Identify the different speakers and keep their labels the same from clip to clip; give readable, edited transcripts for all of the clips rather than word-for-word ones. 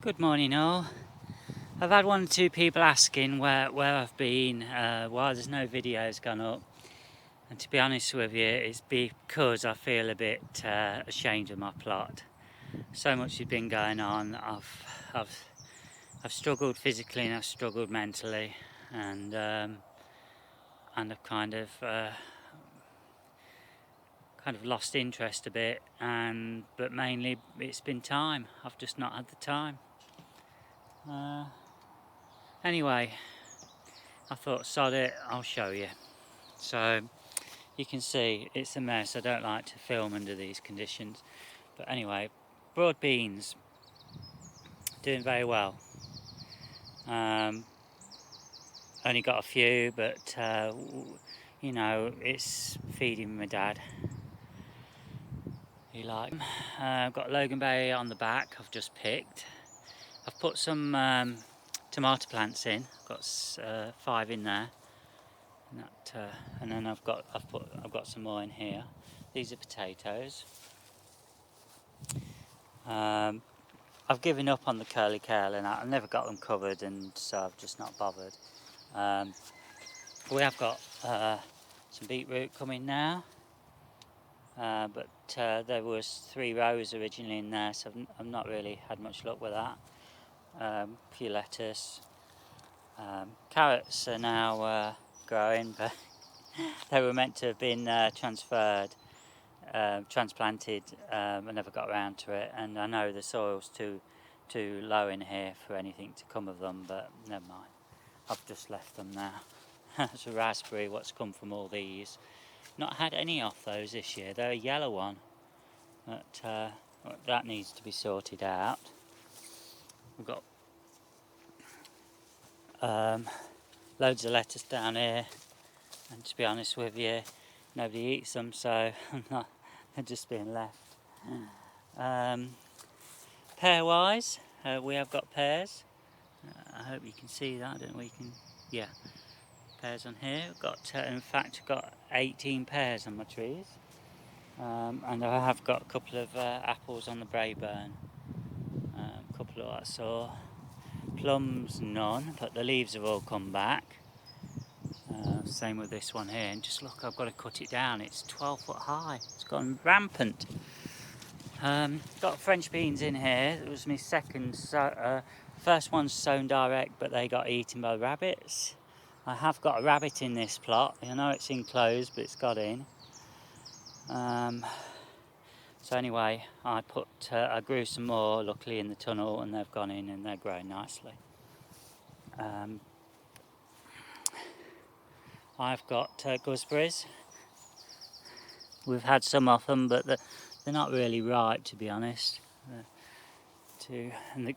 Speaker 1: Good morning all. I've had one or two people asking where I've been, why there's no videos gone up, and to be honest with you, it's because I feel a bit ashamed of my plot. So much has been going on. I've struggled physically and I've struggled mentally, and I've kind of lost interest a bit, but mainly it's been time. I've just not had the time. Anyway, I thought, sod it, I'll show you. So you can see it's a mess. I don't like to film under these conditions, but anyway, broad beans doing very well. Only got a few, but you know, it's feeding my dad. He likes them. I've got loganberry on the back I've just picked. I've put some tomato plants in. I've got 5 in there, and then I've got some more in here. These are potatoes. I've given up on the curly kale, and I've never got them covered, and so I've just not bothered. We have got some beetroot coming now, but there was 3 rows originally in there, so I've not really had much luck with that. A few lettuce. Carrots are now growing, but they were meant to have been transplanted. I never got around to it, and I know the soil's too low in here for anything to come of them, but never mind. I've just left them now. It's a raspberry, what's come from all these. Not had any off those this year. They're a yellow one, but that needs to be sorted out. We've got loads of lettuce down here, and to be honest with you, nobody eats them, so they're just being left. Pear wise, we have got pears. I hope you can see that. I don't know if you can. Yeah, pears on here. We've got, in fact, I've got 18 pears on my trees, and I have got a couple of apples on the Braeburn. A couple of what I saw. Plums, none, but the leaves have all come back. Same with this one here, and just look, I've got to cut it down. It's 12 foot high. It's gone rampant. Got French beans in here. It was my second. First one's sown direct, but they got eaten by rabbits. I have got a rabbit in this plot. I know it's enclosed, but it's got in. So anyway, I grew some more, luckily, in the tunnel, and they've gone in and they're growing nicely. I've got gooseberries. We've had some of them, but they're not really ripe, to be honest. And the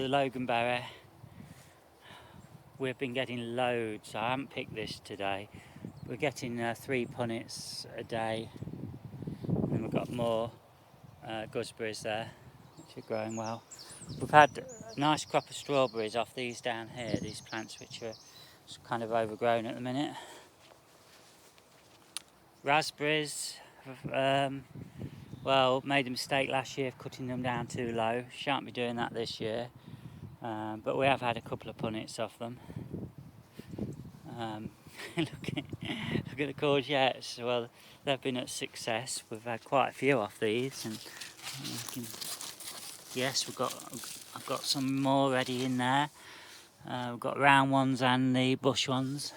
Speaker 1: loganberry, we've been getting loads. I haven't picked this today. We're getting 3 punnets a day, and we've got more gooseberries there, which are growing well. We've had a nice crop of strawberries off these down here, these plants which are kind of overgrown at the minute. Raspberries, well, made a mistake last year of cutting them down too low. Shan't be doing that this year, but we have had a couple of punnets off them. Look at the courgettes. Well, they've been a success. We've had quite a few off these, and yes, I've got some more ready in there. We've got round ones and the bush ones,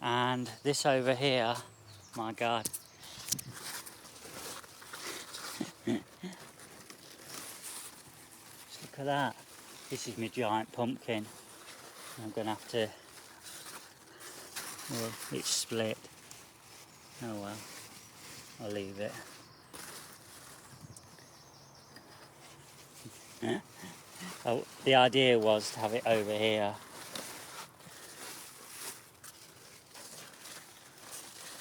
Speaker 1: and this over here, my God. Just look at that. This is my giant pumpkin. I'm going to have to... Well, it's split. Oh well, I'll leave it. Oh, the idea was to have it over here.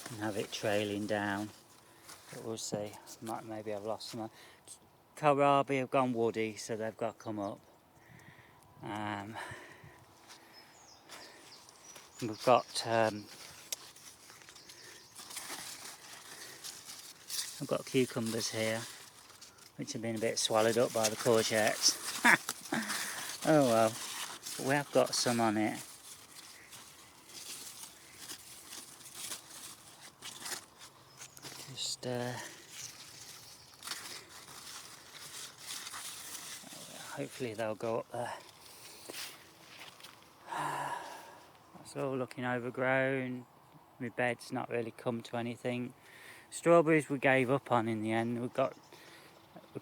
Speaker 1: And have it trailing down. But we'll see. Maybe I've lost some. Kohlrabi have gone woody, so they've got to come up. We've got I've got cucumbers here, which have been a bit swallowed up by the courgettes. Oh well, we have got some on it. Just hopefully they'll go up there. It's all looking overgrown. My bed's not really come to anything. Strawberries we gave up on in the end. We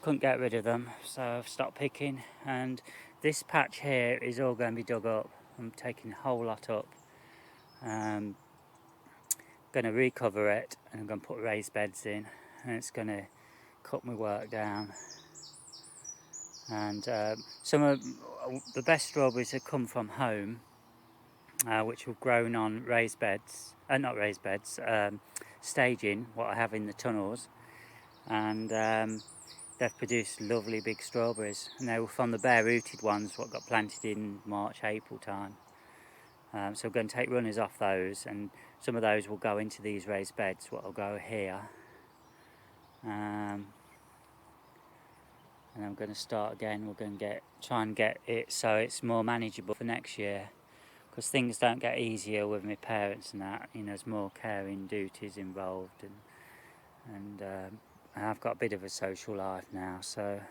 Speaker 1: couldn't get rid of them, so I've stopped picking. And this patch here is all going to be dug up. I'm taking a whole lot up. Going to recover it, and I'm going to put raised beds in, and it's going to cut my work down. And some of the best strawberries have come from home, which have grown on raised beds, not raised beds, staging, what I have in the tunnels, and they've produced lovely big strawberries, and they were from the bare rooted ones what got planted in March, April time. So we're going to take runners off those, and some of those will go into these raised beds, what will go here. And I'm going to start again. We're going to try and get it so it's more manageable for next year, because things don't get easier with my parents and that. You know, there's more caring duties involved, and I've got a bit of a social life now, so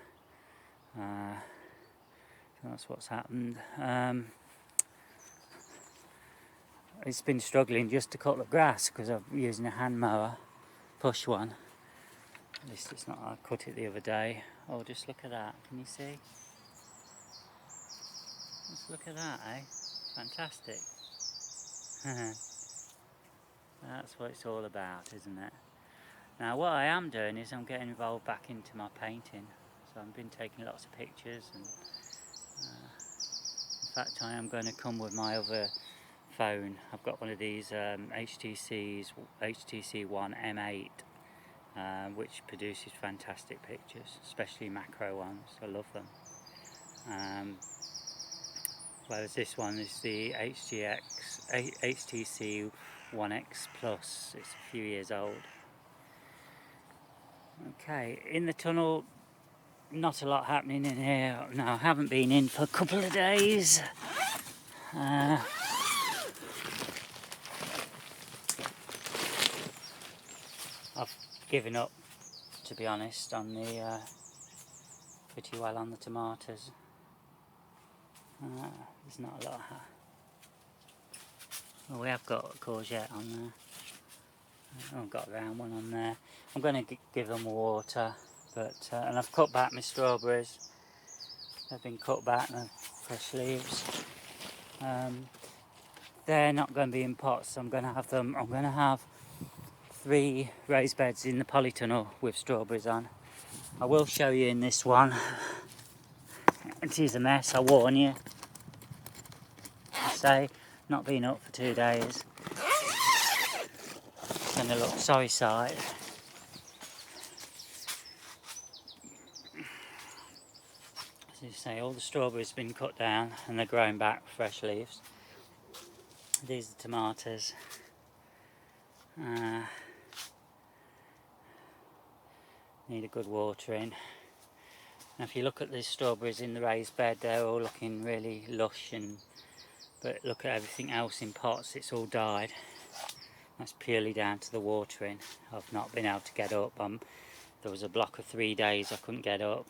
Speaker 1: that's what's happened. It's been struggling just to cut the grass because I'm using a hand mower, push one. At least it's not. I cut it the other day. Oh, just look at that. Can you see? Just look at that, eh? Fantastic. That's what it's all about, isn't it? Now, what I am doing is I'm getting involved back into my painting. So I've been taking lots of pictures, and in fact, I am going to come with my other phone. I've got one of these HTC One M8. Which produces fantastic pictures, especially macro ones. I love them. Whereas this one is the HTC One X Plus. It's a few years old. Okay, in the tunnel, not a lot happening in here. No, I haven't been in for a couple of days. I've given up, to be honest, on the pretty well on the tomatoes. There's not a lot. Well, we have got a courgette on there. I've got a round one on there. I'm going to give them water, but and I've cut back my strawberries. They've been cut back and fresh leaves. They're not going to be in pots. So I'm going to have them. I'm going to have 3 raised beds in the polytunnel with strawberries on. I will show you in this one. It is a mess, I warn you. I say, not been up for 2 days. It's going to look sorry side. As you say, all the strawberries have been cut down and they're growing back with fresh leaves. These are tomatoes. Need a good watering. Now if you look at these strawberries in the raised bed, they're all looking really lush, but look at everything else in pots, it's all died. That's purely down to the watering. I've not been able to get up. There was a block of 3 days I couldn't get up,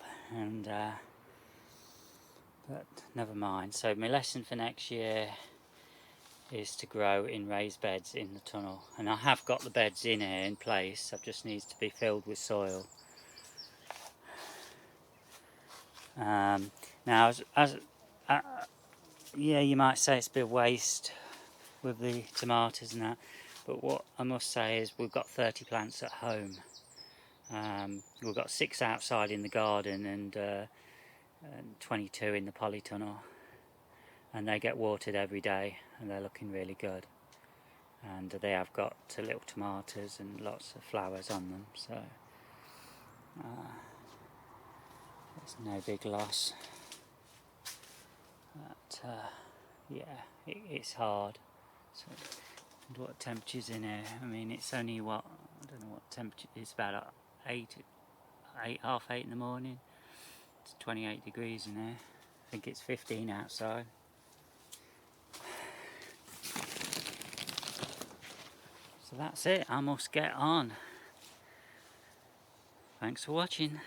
Speaker 1: but never mind. So my lesson for next year is to grow in raised beds in the tunnel, and I have got the beds in here in place. It just needs to be filled with soil. Now, yeah, you might say it's a bit of waste with the tomatoes and that, but what I must say is we've got 30 plants at home. We've got 6 outside in the garden and 22 in the polytunnel, and they get watered every day, and they're looking really good. And they have got little tomatoes and lots of flowers on them, so it's no big loss. But yeah, it's hard. So, and what temperature's in here? I mean, it's only what, I don't know what temperature. It's about 8, half 8 in the morning. It's 28 degrees in here. I think it's 15 outside. So that's it, I must get on. Thanks for watching.